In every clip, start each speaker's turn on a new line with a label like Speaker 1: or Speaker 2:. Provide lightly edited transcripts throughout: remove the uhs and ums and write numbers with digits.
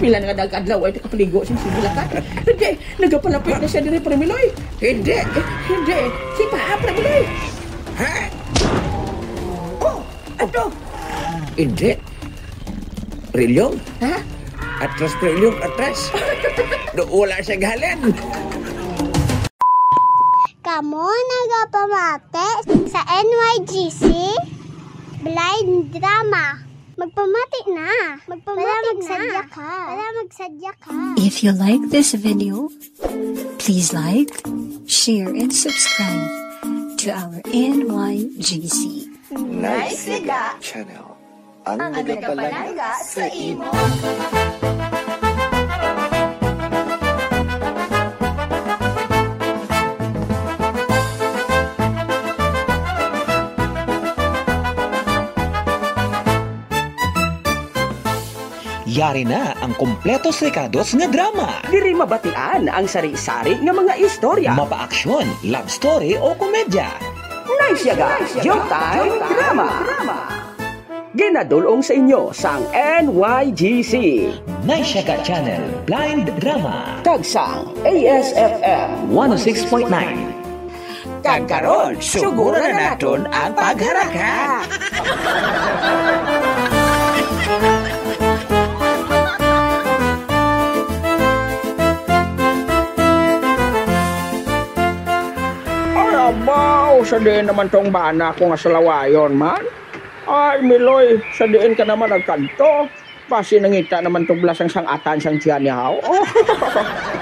Speaker 1: Pila nga nag-adlaw ay kapaligo siya sila ka. Hindi, nagapalapit na siya din Premiloy.
Speaker 2: Hindi.
Speaker 1: Hindi, si Paa Premiloy.
Speaker 2: Ha?
Speaker 1: Oh, ato.
Speaker 2: Hindi. Prilyong?
Speaker 1: Ha?
Speaker 2: Atras prilyong, atras. Wala siya gahalin.
Speaker 3: Kamu nagapamate sa NYGC Blind Drama. Magpamati na. Magsadya ka. Para magsadya ka.
Speaker 4: If you like this video, please like, share, and subscribe to our NYGC
Speaker 5: Nice Liga Channel. Ang nagapalaga sa imo.
Speaker 6: Yari na ang kompletos rekados nga drama.
Speaker 7: Diri mabatian ang sari-sari nga mga istorya.
Speaker 6: Mapa-aksyon, love story o komedya.
Speaker 7: Nice yaga, Showtime Drama. Ginadulong sa inyo sang NYGC
Speaker 6: Naisyaga Channel Blind Drama.
Speaker 7: Kagsang ASFM
Speaker 6: 106.9.
Speaker 2: Kagkaroon, suguro na naton ang pagharaka.
Speaker 1: Abaw, sa diin naman tong bana ko nga sa lawayon man. Ay, Miloy, sa diin ka naman nagkanto. Pasi nangita naman tong blasang sang atan sang tiyan niya haw. Oh,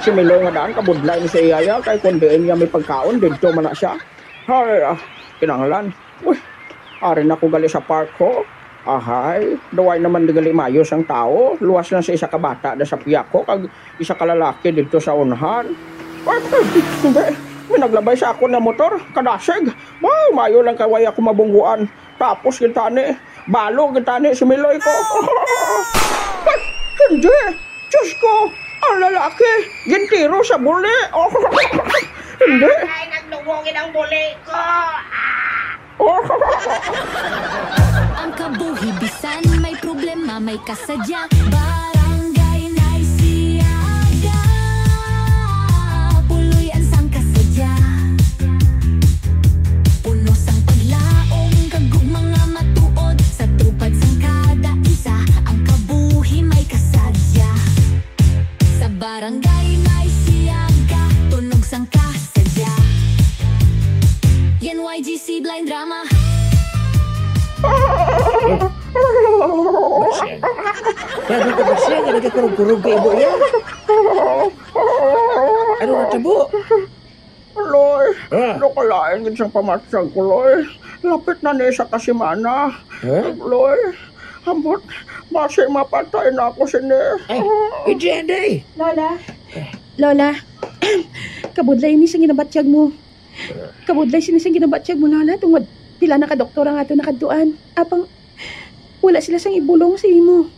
Speaker 1: si Miloy nga daan, kabudlay ni sa iyaya, kay kung diin niya may pagkaon, dito man na siya. Ay, kinanglan. Uy, ari na ko gali sa park ko. Ahay, daway naman digali mayos ang tao. Luwas lang sa isa ka bata na sa piyak ko, kag isa ka lalaki dito sa unahan. Ay, hindi. May naglabay sa ako ng motor, kadasig. Wow, mayo lang kaway ako mabungguan. Tapos gintani, balo gintani si Miloy ko. Ay, hindi, Diyos ko, ang lalaki, gintiro sa buli. Hindi.
Speaker 5: Ay, naglugongin ang buli ko.
Speaker 8: Ang kabuhi bisan may problema, may kasadya. Barangay Naisiaga, puloy ang sang kasadya. Puno sang paglaong, kagug mga matuod. Sa tupad sang kada isa, ang kabuhi may kasadya. Sa barangay Naisiaga, tunog sang kasadya. NYGC Blind Drama.
Speaker 2: Lagi ko ba siya nga nagkakurog-kurog ka ibo niya? Ano na tabo?
Speaker 1: Loy, nakalain din siyang pamasyag ko, Loy. Lapit na niya sa kasimana. Loy, ambot, basi mapatay na ako sini.
Speaker 2: Hindi.
Speaker 9: Lola, kabudlay ni sa ginabatyag mo. Kabudlay sinisang ginabatyag mo, Lola. Tungod, pila na ka-doktor ang ato nakaduan. Apang, wala sila sang ibulong sa imo.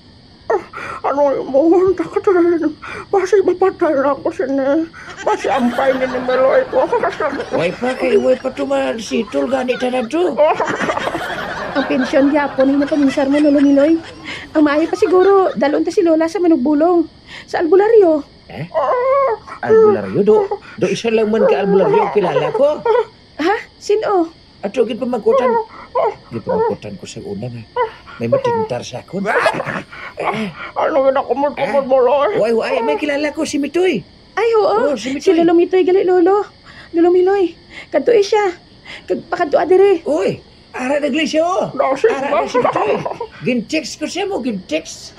Speaker 1: Ano mo, nakatalan. Basi mapatay na ako sini. Basi ampay ni Meloy ko.
Speaker 2: Way pa tumansitol ganit na to.
Speaker 9: Ang pensyon yapon ni napaminsar mo, Lolo Miloy. Ang maayo pa siguro, dalon ta si Lola sa manugbulong. Sa albularyo.
Speaker 2: Albularyo? Do isa lang man ka albularyo ang kilala ko.
Speaker 9: Ha? Sino?
Speaker 2: At so, gipamagkutan ko sa una na. May matintar sa akon.
Speaker 1: Ano ginakumod-kumod mo, Loy?
Speaker 2: Way, may kilala ko si Mitoy.
Speaker 9: Ay, oo.
Speaker 2: Si Mitoy.
Speaker 9: Si Lolo Mitoy, gali, Lolo. Lolo Miloy. Kadto siya. Pakadto adire.
Speaker 2: Uy, ara nagli siya, oh.
Speaker 1: Nasig
Speaker 2: Ara
Speaker 1: ba?
Speaker 2: na si Mitoy. Gintext ko siya mo, gintext.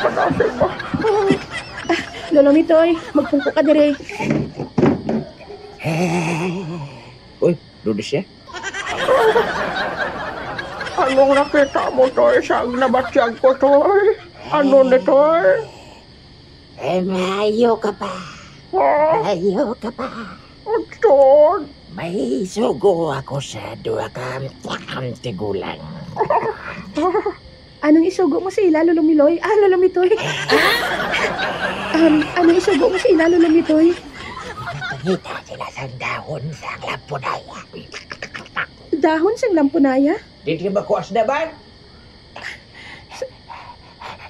Speaker 1: Nasig ba?
Speaker 9: Lolo Mitoy, magpungko ka dire.
Speaker 2: Uy, doon siya.
Speaker 1: Anong nakita mo, Toy? Saan nabatyag ko, Toy? Ano na, Toy?
Speaker 5: Malayo ka pa. Malayo ka pa.
Speaker 1: Toy?
Speaker 5: May sugo ako sa duwa ka tigulang.
Speaker 9: Anong isugo mo sa ila, Lolo Miloy? Lolo Mitoy. Anong isugo mo sa ila, Lolo Mitoy?
Speaker 5: Nakita sila sa dahon sa lampunaya.
Speaker 9: Dahon sang lampunaya?
Speaker 2: Di ka ba kuwas na ba?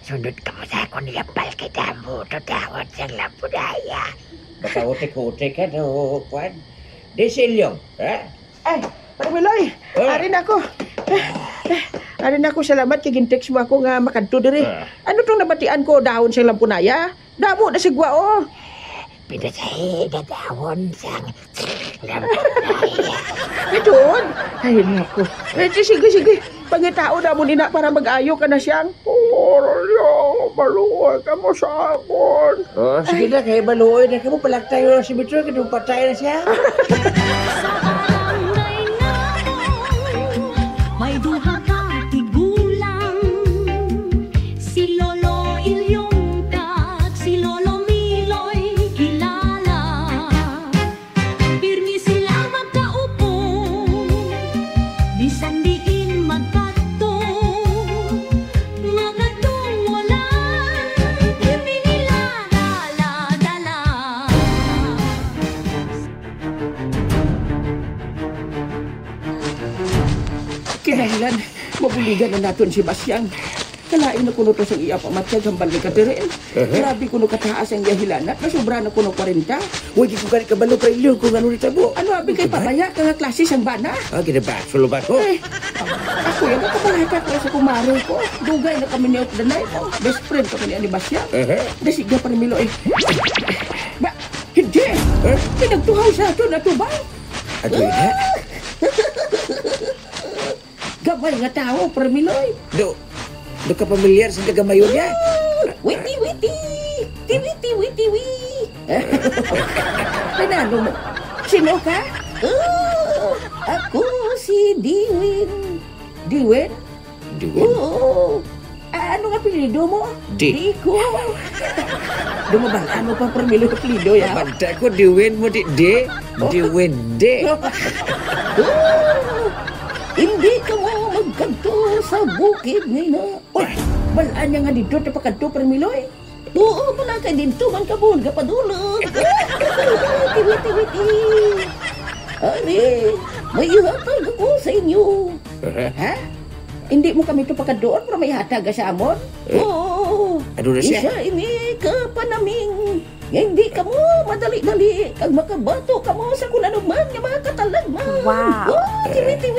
Speaker 10: Sunod ka mo sa akong yapal kay damo. Tutawad siyang lampudaya.
Speaker 2: Baka utik-utik ka do, Kwan. Di silyong, ha?
Speaker 1: Ay, Parmiloy, arin ako. Arin ako, salamat kay gintext mo ako nga makadto diri. Ano tong nabatian ko dahon sa lampunaya? Damo na sigwa oh.
Speaker 10: Pinasay na dahon siyang lampudaya.
Speaker 1: Doon? Ay, naku. Sige. Pangitao na mo nina para mag-ayo ka na siyang. Oh, maluwa ka mo sa akon.
Speaker 2: Oh, sige na, kaya maluoy na ka mo. Palagtay mo si Mitro, kaya patay na siya.
Speaker 8: Sa barangay namin, may duha ka tigulang. Si Lolo Ilyong kag si Lolo Miloy kilala. Pirmi sila magkaupo, bisan diin magkadto. Mga tungwalan, pirmi nila dala-dala.
Speaker 1: Kinahanglan, mabuligan na naton si Basyang. Kalain na kuno to sa iya pamatyag hambal ni Katerin. Grabe kuno kataas ang yahilanat, nasobra na kuno 40.
Speaker 2: Huwag ko ganit kabalo pa ilyo kung ano nita mo.
Speaker 1: Ano abi kay papaya ka nga klase sang bana?
Speaker 2: Ah, kinabakso lo ba ko?
Speaker 1: Ako yung nakabalata ko sa kumaro ko. Dugay na kami ni Otdanay ko. Best friend kami ni Basyang. Dasiga pa ni Miloy. Ba, hindi. Pinagtuhaw sa ato na tubang.
Speaker 2: Ato yun ha?
Speaker 1: Gamay nga tao, Parmiloy.
Speaker 2: Do ka pamilyar sa gagamayon niya?
Speaker 1: Witi. Tanalo mo, sino ka? Ako si Diwin. Diwin? Oo. Ano nga apelido mo? Diko. Dumabala mo pa Parmiloy apelido ya?
Speaker 2: Banta ko, Diwin mo di. Diwin di.
Speaker 1: Hindi ka mo magkanto sa bukid ngayon. Uy, balaan niya nga dito na pagkanto, Parmiloy. Oo, wala ka dito man kabun, kapadulog. Witi. Ari, may ihatag ako sa inyo. Ha? Hindi mo kami ito pagkandoon para may hatag sa amon? Oo.
Speaker 2: Ano na siya?
Speaker 1: Isa ini ka panaming. Hindi ka mo madali-dali. Kag makabato ka mo sa kung ano man nga mga katalagman.
Speaker 11: Wow.
Speaker 1: Oh, witi.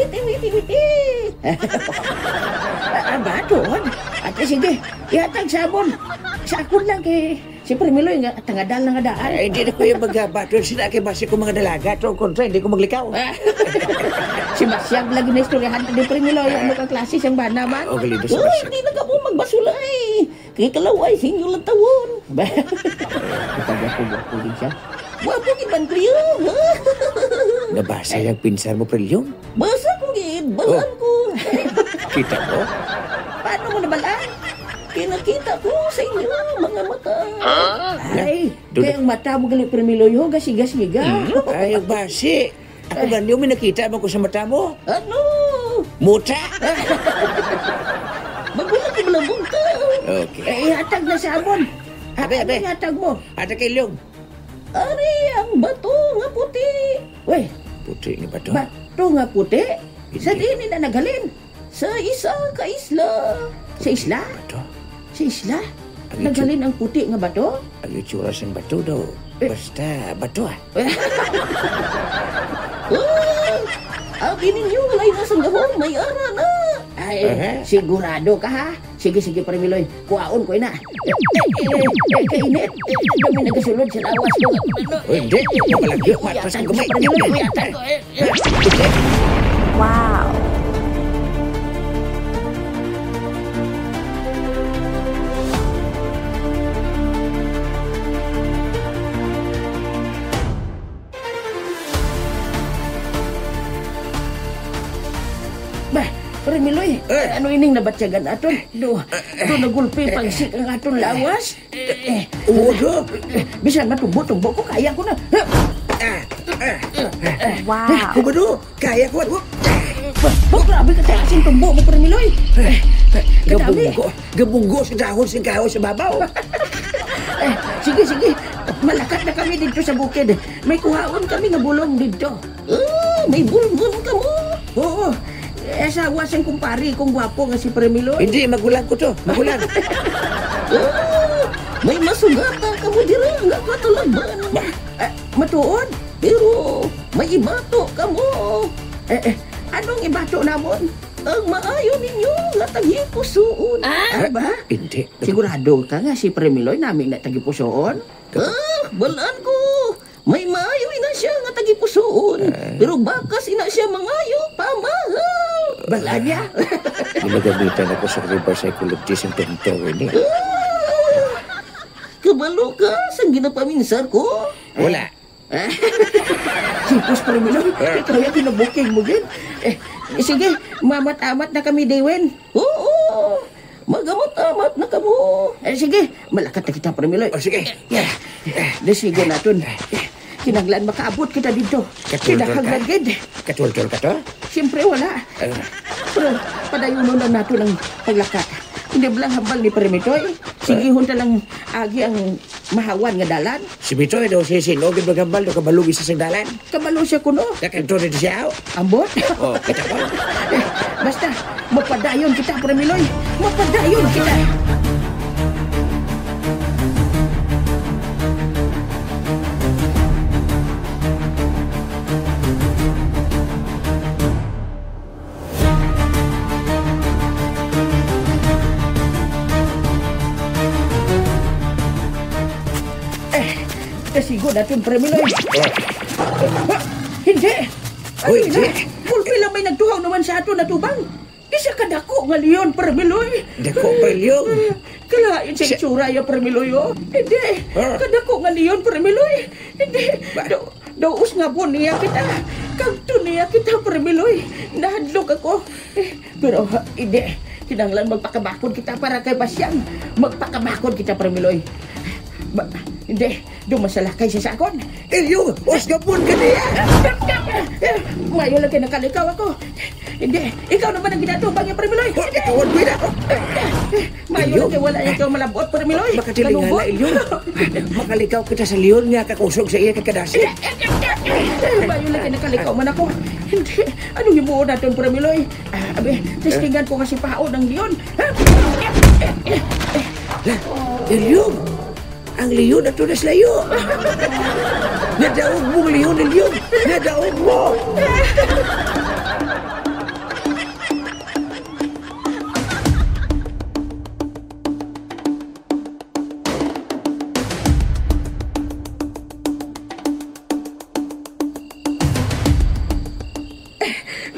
Speaker 1: Baton? At sige, ihatag sa amon. Sa akon lang kay si Parmiloy nga tangadal na nga daan.
Speaker 2: Ay, hindi na ko yung magbaton. Sila kay base ko mga dalaga. Ito kontra, hindi ko maglikaw.
Speaker 1: Si Basyang lagi na istoryahan ni Parmiloy. Ano ka klase siyang bana man?
Speaker 2: O, galido si
Speaker 1: Oh,
Speaker 2: Basyang.
Speaker 1: hindi na ka mo magbasulay. Kaya kalaway, sinyo lang tawon. Wapo din siya. Wapo giban ko yun.
Speaker 2: Nabasa yung pinsan mo, Prelyong?
Speaker 1: Basa ko gid, balaan ko.
Speaker 2: Kita mo?
Speaker 1: Paano mo nabalaan? Kinakita ko sa inyo, mga mata. Ay, kaya ang mata mo gali Parmiloy ho, gasiga-siga.
Speaker 2: Ay, ang basi. Ako ganyo, may nakita mo ko sa mata mo.
Speaker 1: Ano?
Speaker 2: Muta?
Speaker 1: Magulat ko lang bunta.
Speaker 2: Okay.
Speaker 1: Eh, ihatag na sa amon.
Speaker 2: Abe.
Speaker 1: Ano ihatag mo?
Speaker 2: Ada kay Lyong.
Speaker 1: Ari, ang bato nga puti. Weh,
Speaker 2: Puti nga ba to?
Speaker 1: bato nga puti? Sa dini na naghalin. Sa isa ka isla. Sa isla?
Speaker 2: Bato?
Speaker 1: Sa isla? Naghalin ang puti nga bato?
Speaker 2: Ang itsura siyang bato daw. Basta bato ah.
Speaker 1: Ang ninyo walay nasang gahon, may ara na. Ay, sigurado ka ha? Sige, Parmiloy. Kuhaon ko na. Kainit. Dami nagasulod sa lawas ko.
Speaker 2: Hindi, mapalagyo. Matras ang gamay.
Speaker 11: Wow.
Speaker 1: Parmiloy, ano ining nabatyagan aton? Do nagulpi pagsik ang aton lawas?
Speaker 2: Udo.
Speaker 1: Bisan matubot-tubot ko, kaya ko na.
Speaker 11: Wow.
Speaker 2: Kumado, kaya ko.
Speaker 1: Grabe ka tayasin tumbo mo, Parmiloy.
Speaker 2: Gabunggo sa dahon sa kahoy sa babaw.
Speaker 1: Sige. Malakat na kami dito sa bukid. May kuhaon kami nga bulong dito. May bulong ka mo. Oo.
Speaker 12: asawa siyang kumpari kung gwapo nga si Premiloy.
Speaker 2: Hindi, magulang ko to. Magulang.
Speaker 12: May masugata ka mo dira nga katulaban. Matuod, pero may ibato ka mo. Anong ibato namon? Ang maayo ninyo nga tagipusoon. Ba?
Speaker 2: Hindi.
Speaker 12: Sigurado ka nga si Premiloy namin na tagipusoon? Balaan ko. May maayo na siya nga tagipusoon. Pero bakas ina siya mangayo pamahal. Balaan niya.
Speaker 2: Ginagamitan ako sa reverse psychologist ang tonto ini.
Speaker 12: Kabalo ka sa ginapaminsar ko?
Speaker 2: Wala.
Speaker 12: Sipos Premiloy, kaya kinabuking mo gin. Sige, mamat-amat na kami, Dewen. Oo, magamat-amat na kamo. Sige, malakat na kita, Premiloy.
Speaker 2: Sige.
Speaker 12: Sige natin. Kinanglan makaabot kita dito. Kinahanglan gid.
Speaker 2: Katultol ka to?
Speaker 12: Siyempre wala. Pero padayuno na nato ng paglakat. Hindi ba lang hambal ni Premitoy? Sige, hunta lang agi ang mahawan nga dalan.
Speaker 2: Si Bitoy daw siya sinogin magambal daw kabalugi sa dalan.
Speaker 12: Kabalo siya kuno.
Speaker 2: Kakanto rin siya.
Speaker 12: Ambot?
Speaker 2: Oh, kita ko.
Speaker 12: Basta, mapadayon kita, Premiloy. Mapadayon kita. Kasigo natin, Premiloy. Hindi.
Speaker 2: Uy, hindi.
Speaker 12: Pulpi lang may nagtuhaw naman sa ato na tubang. Isa ka dako nga leon, Premiloy.
Speaker 2: Dako pa leon?
Speaker 12: Kalain sa itsura ya, Premiloy, oh. Hindi. Kadako nga leon, Premiloy. Hindi. Daos nga po niya kita. Kagto niya kita, Premiloy. Nahadlok ako. Pero, hindi. Kinanglan magpakabakod kita para kay Basyang. Magpakabakod kita, Premiloy. Hindi, dumasalakay siya sa akon.
Speaker 2: Elyo, osgapon ka niya.
Speaker 12: Mayo lang kinakalikaw ako. Hindi, ikaw naman ang ginatubang niya, Premiloy.
Speaker 2: Tawad mo na ako.
Speaker 12: Mayo lang kaya wala ikaw malabot, Premiloy.
Speaker 2: Makatilingala, Elyo. Makalikaw kita sa leon nga kakusog sa iya kakadasi.
Speaker 12: Mayo lang kinakalikaw man ako. Hindi, anong ibuo natin, Premiloy? Abi, testingan ko kasi paon ng leon.
Speaker 2: Elyo, ang leon na tunas layo. Nadaog mong leon, Elyo. Nadaog mo.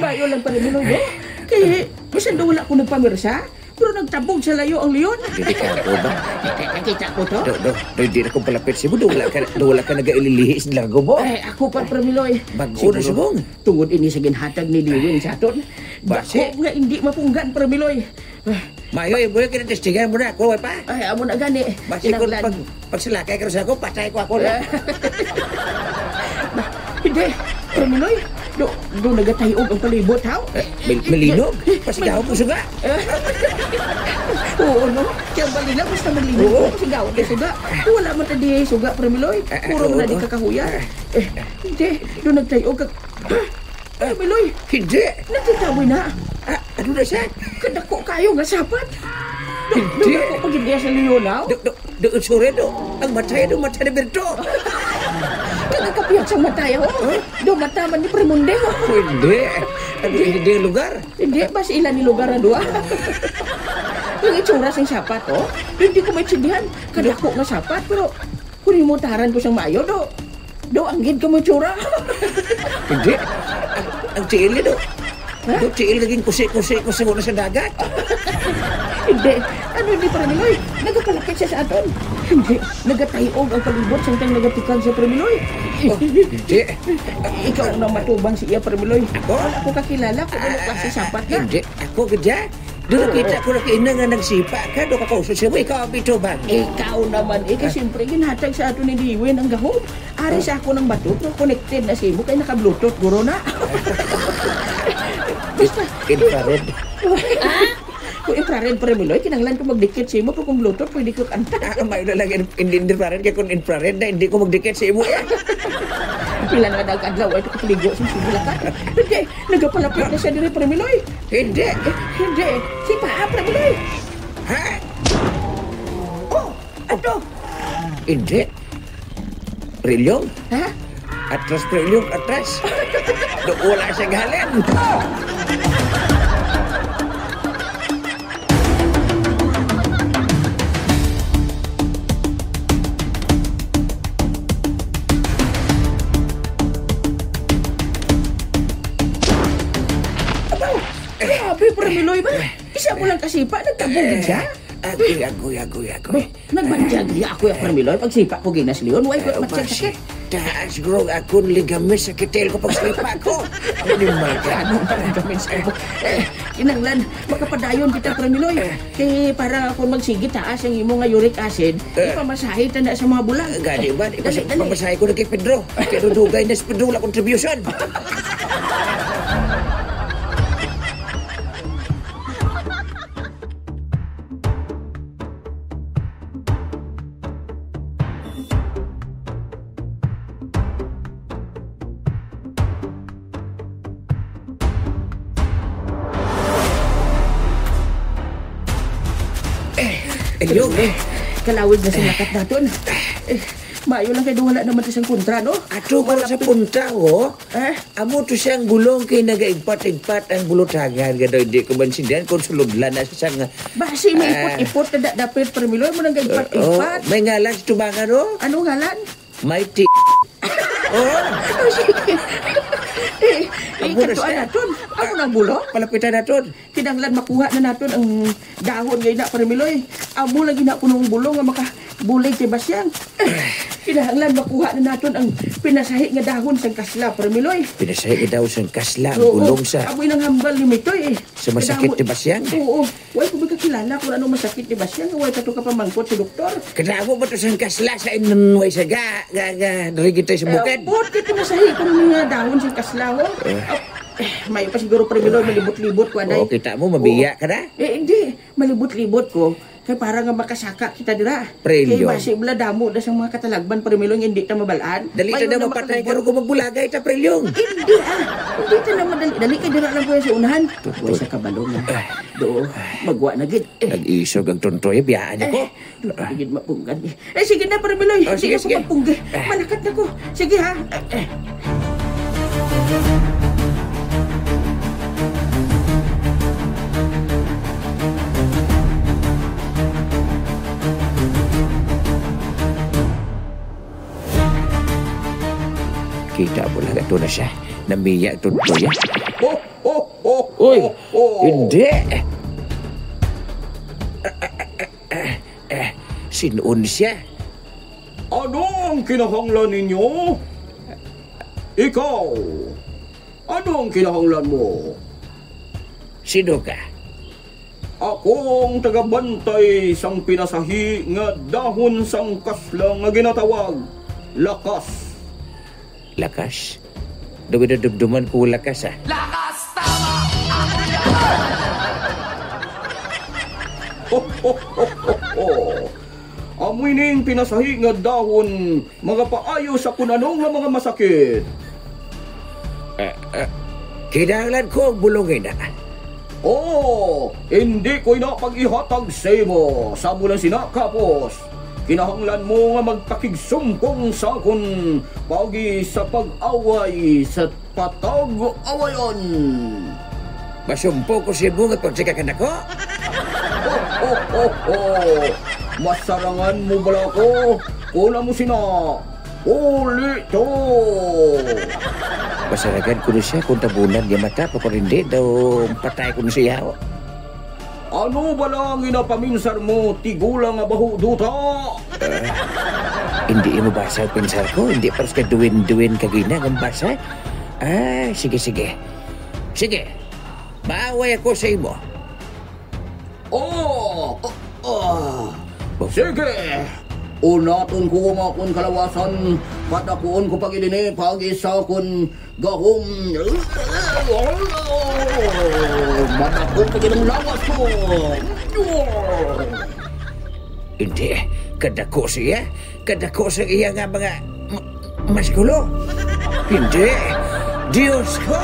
Speaker 12: Mayo lang pala Miloy, no? Kaya, bisan daw wala ko nagpamirsa, pero nagtabog sa layo ang leon.
Speaker 2: Hindi ka ako ba?
Speaker 12: Nakita ko to.
Speaker 2: Hindi na kong palapit siya mo. Wala ka nag-ililihi sa largo mo.
Speaker 12: Ako pa, Miloy.
Speaker 2: Bago na siya mong.
Speaker 12: Tungod ini sa ginhatag ni Liwin sa aton. Dako nga hindi mapunggan, Miloy.
Speaker 2: Mayo, ibo yung kinatestigan mo na. Kuha pa.
Speaker 12: Ay, amo na gani.
Speaker 2: Basi ko pagsalakay ka sa ako, patay ko ako na.
Speaker 12: Hindi, Miloy. Do nagatayog ang palibot, haw?
Speaker 2: Malinog? Pasigaw ko suga.
Speaker 12: Oo, no? Kaya balina, basta malinog. Pasigaw ko suga. Wala man tadi suga, Miloy. Puro mo na di kakahuya. Hindi, do nagtayog ka. Miloy.
Speaker 2: Hindi.
Speaker 12: Nagtitawi na.
Speaker 2: Ano na siya?
Speaker 12: Kadako kayo nga sapat.
Speaker 2: Hindi.
Speaker 12: Doon ako pag-india sa Leonaw.
Speaker 2: Doon sure do. Ang matay do, matay na Berto.
Speaker 12: Kagakapiyak sa matay ako. Doon mataman ni Premunde.
Speaker 2: Hindi. Hindi yung lugar.
Speaker 12: Hindi, bas ilan ni lugar na doon. Yung itsura siyang sapat, oh. Hindi ko maintindihan. Kadako nga sapat, pero kunin mo taran ko siyang mayo, do. Do, anggid ka mo itsura.
Speaker 2: Hindi. Ang tiil niya do. Do, tiil naging kusi-kusi muna sa dagat.
Speaker 12: Hindi. Ano hindi pa Miloy? Nagapalakit siya sa aton. Hindi. Nagatayog ang palibot siyang nagatikang sa Premiloy.
Speaker 2: Hindi.
Speaker 12: Ikaw na matubang si iya Premiloy.
Speaker 2: Ako?
Speaker 12: Wala ko kakilala kung ano kasi sapat na.
Speaker 2: Hindi. Ako gadya. Doon nakita ko na kaina nga nagsipa ka. Doon kakauso siya mo. Ikaw ang bitubang.
Speaker 12: Ikaw naman. Kasi siyempre ginhatag sa ato ni Diwin ang gahom. Ari sa ako ng bato. Pero connected na siya mo. Kaya naka-bluetooth. Guro na. Basta.
Speaker 2: Infrared.
Speaker 12: Kung infrared Premiloy, kinanglan ko magdikit sa imo. Pero kung Bluetooth, pwede ko kanta.
Speaker 2: May na lang infrared. Kaya kung infrared na, hindi ko magdikit sa imo.
Speaker 12: Pila nga nag-adlaw ito kapiligo sa sibulakan. Hindi, nagapalapit na siya diri Premiloy.
Speaker 2: Hindi.
Speaker 12: Hindi, si Paa Premiloy.
Speaker 2: Ha?
Speaker 12: Oh, ato.
Speaker 2: Hindi. Prilyong?
Speaker 12: Ha?
Speaker 2: Atras prilyong, atras. Doon wala siyang halin.
Speaker 12: Grabe, Premiloy ba? Isa mo lang kasipa, nagtabog siya.
Speaker 2: Agoy.
Speaker 12: Nagbandyag niya ako yung Premiloy. Pagsipa ko ginas Leon, huwag ko matsakit.
Speaker 2: Taas siguro akong ligamis sa kitel ko pagslipa ko. Animal ka.
Speaker 12: Anong ligamis ko? Kinanglan, makapadayon kita Premiloy. Kaya para ako magsigit taas ang imo nga uric acid, ipamasahe tanda sa mga bulang.
Speaker 2: Gani ba? Ipamasahe ko na kay Pedro. Pero dugay na si Pedro wala contribution. Elyo,
Speaker 12: kalawid na sa lakat natin. Mayo lang kayo wala naman isang kontra, no?
Speaker 2: Ato ko sa punta, oh. Amo to siyang bulong kay nagaigpat-igpat ang bulutagan. Gado, hindi ko bansindihan kung suludlan na siyang...
Speaker 12: Basi may ipot-ipot na dapit Premiloy mo nang gaigpat-igpat.
Speaker 2: May ngalan si tubangan, oh.
Speaker 12: Anong ngalan?
Speaker 2: Mighty. Oh,
Speaker 12: sige. Kantuan natin. Ako ng bulong.
Speaker 2: Palapitan natin.
Speaker 12: Kinanglan makuha na natin ang dahon ngayon na Premiloy. Amo lang ginapunong bulong nga makabulay kay Basyang. Kinahanglan makuha na natin ang pinasahi nga dahon sa kasla Premiloy.
Speaker 2: Pinasahi nga dahon sa kasla, ang bulong sa...
Speaker 12: Amoy ng hambal ni Mitoy
Speaker 2: Sa masakit ni Basyang?
Speaker 12: Oo. Huwag ko magkakilala kung ano masakit ni Basyang. Huwag ka ka pamangkot sa doktor.
Speaker 2: Kanamo ba ito sa kasla sa inunway sa narigit tayo sa bukid?
Speaker 12: Bot, kaya pinasahi ko ng dahon sa kasla ho. May pa siguro Premiloy, malibot-libot ko aday.
Speaker 2: Kita mo, mabiya ka na?
Speaker 12: Hindi, malibot-libot ko. Kaya para nga makasaka kita dira.
Speaker 2: Prelyo.
Speaker 12: Kaya basi bala damo na sa mga katalagban Premiloy hindi ta mabalaan.
Speaker 2: Dali ta na mapatay karo ko magbulagay ta Prelyong.
Speaker 12: Hindi Hindi ta na madali. Dali ka dira lang ko sa unahan. Tuwa sa kabalong na. Do, magwa na gid.
Speaker 2: Nag-isog ang tontoy, biyaan ako.
Speaker 12: Gid mapunggan. Sige na Premiloy. Sige ko pagpunggi. Malakat na ko. Sige ha.
Speaker 2: Kita mo lang ito na siya. Namiya ito ya.
Speaker 1: Uy,
Speaker 2: Hindi. Sinuon siya.
Speaker 1: Ano ang kinahanglan ninyo? Ikaw, ano ang kinahanglan mo?
Speaker 2: Sino ka?
Speaker 1: Ako ang tagabantay sang pinasahi nga dahon sang kasla nga ginatawag lakas.
Speaker 2: Lakas? Dugay-dugduman ko lakas, ah.
Speaker 13: Lakas! Tama! Ako yan!
Speaker 1: Amoy ning pinasahi nga dahon mga paayo sa kunanong nga mga masakit.
Speaker 2: Kinahanglan ko ang bulongin, ah.
Speaker 1: Hindi ko'y napag-ihatag sa imo. Sa mo lang sinakapos. Kinahanglan mo nga magpakigsumkong sa akon pagi sa pag-away sa patag-awayon.
Speaker 2: Masumpo ko si bunga pag sika ka na ko.
Speaker 1: Masarangan mo bala ko. Kuna mo sina. Ulito.
Speaker 2: Masaragan ko na siya kung tabunan niya mata pa hindi daw patay ko na siya.
Speaker 1: Ano ba lang inapaminsan mo, tigulang nga baho duta?
Speaker 2: Hindi mo basa ang pinsar ko? Hindi paras ka duwin-duwin kagina ng basa? Sige. Sige, maaway ako sa imo.
Speaker 1: Sige! Unaton ko umakon kalawasan, patakuon ko pag-ilini, pag-isa kon gahom. Matakot pag-ilang lawas ko.
Speaker 2: Hindi, kadako siya. Kadako sa iya nga mga maskulo. Hindi. Diyos ko!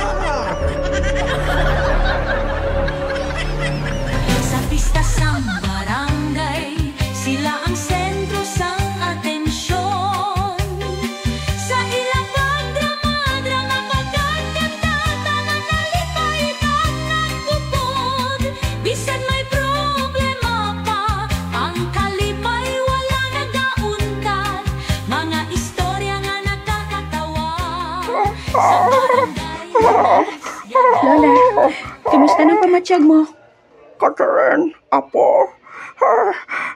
Speaker 8: Sa pista sang barangay, sila ang sentro sang atensyon. Sa ilang pagdrama-drama pagkakanta, tanan nalipay kang nagpupod. Bisan may problema pa, ang kalipay wala nagauntad. Mga istorya nga nakakatawa. Sa barangay,
Speaker 9: Lola, kumusta ng pamatsyag mo?
Speaker 1: Catherine, apo.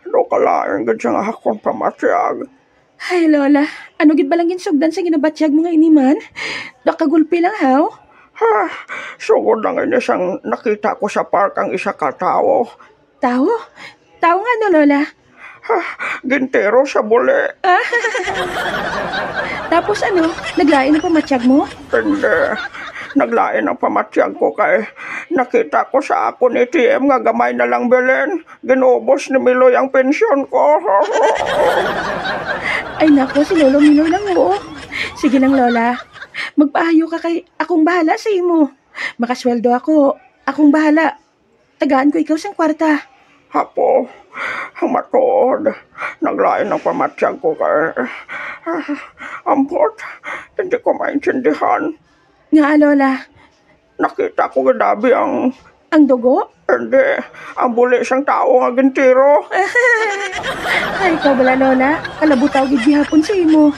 Speaker 1: Do kalain gid nga akong pamatyag.
Speaker 9: Ay, Lola, ano gid balang ginsugdan sa ginabatsyag mo nga iniman? Nakagulpi lang, haw?
Speaker 1: Sugod lang ini siyang nakita ko sa park ang isa ka tao.
Speaker 9: Tao? Tao nga no, Lola?
Speaker 1: Gintero sa buli.
Speaker 9: Tapos ano, naglain ang pamatsyag mo?
Speaker 1: Hindi. Naglain ang pamatyag ko kay nakita ko sa ako ni TM nga gamay na lang bilin. Ginubos ni Miloy ang pensyon ko.
Speaker 9: Ay nako, si Lolo Miloy lang mo. Sige lang, Lola. Magpaayo ka kay akong bahala sa imo. Makasweldo ako. Akong bahala. Tagaan ko ikaw sang kwarta.
Speaker 1: Apo, matuod. Naglain ang pamatyag ko kay... Ampot, hindi ko maintindihan.
Speaker 9: Nga, Lola.
Speaker 1: Nakita ko gadabi ang...
Speaker 9: Ang dugo?
Speaker 1: Hindi, ang buli siyang tao nga gintiro.
Speaker 9: Ay, ikaw bala, Lola. Kalabutaw gid gihapon sa imo.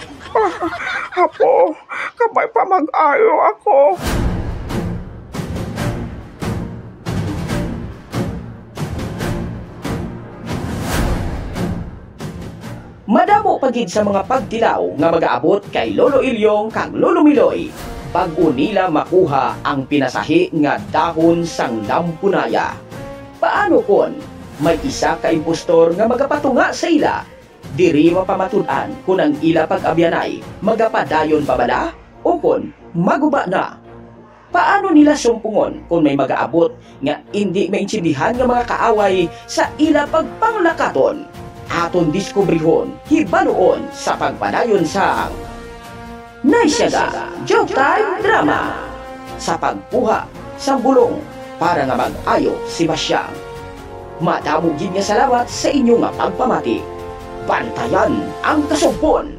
Speaker 1: Apo, kabay pa mag-ayo ako.
Speaker 7: Madamo pagid sa mga pagtilaw nga mag-aabot kay Lolo Ilyong kag Lolo Miloy. Bago nila makuha ang pinasahi nga dahon sang lampunaya. Paano kon may isa ka impostor nga magapatunga sa ila? Diri mapamatud-an kung ang ila pag-abyanay magapadayon pa bala o kon maguba na. Paano nila sumpungon kung may mag-aabot nga hindi maintindihan nga mga kaaway sa ila pagpanglakaton? Aton diskubrihon, hibaluon sa pagpadayon sa Naisyaga Joke Time Drama sa pagpuha sa bulong para nga mag-ayo si Basyang. Madamo gid nga salamat sa inyong pagpamati. Bantayan ang kasugpon.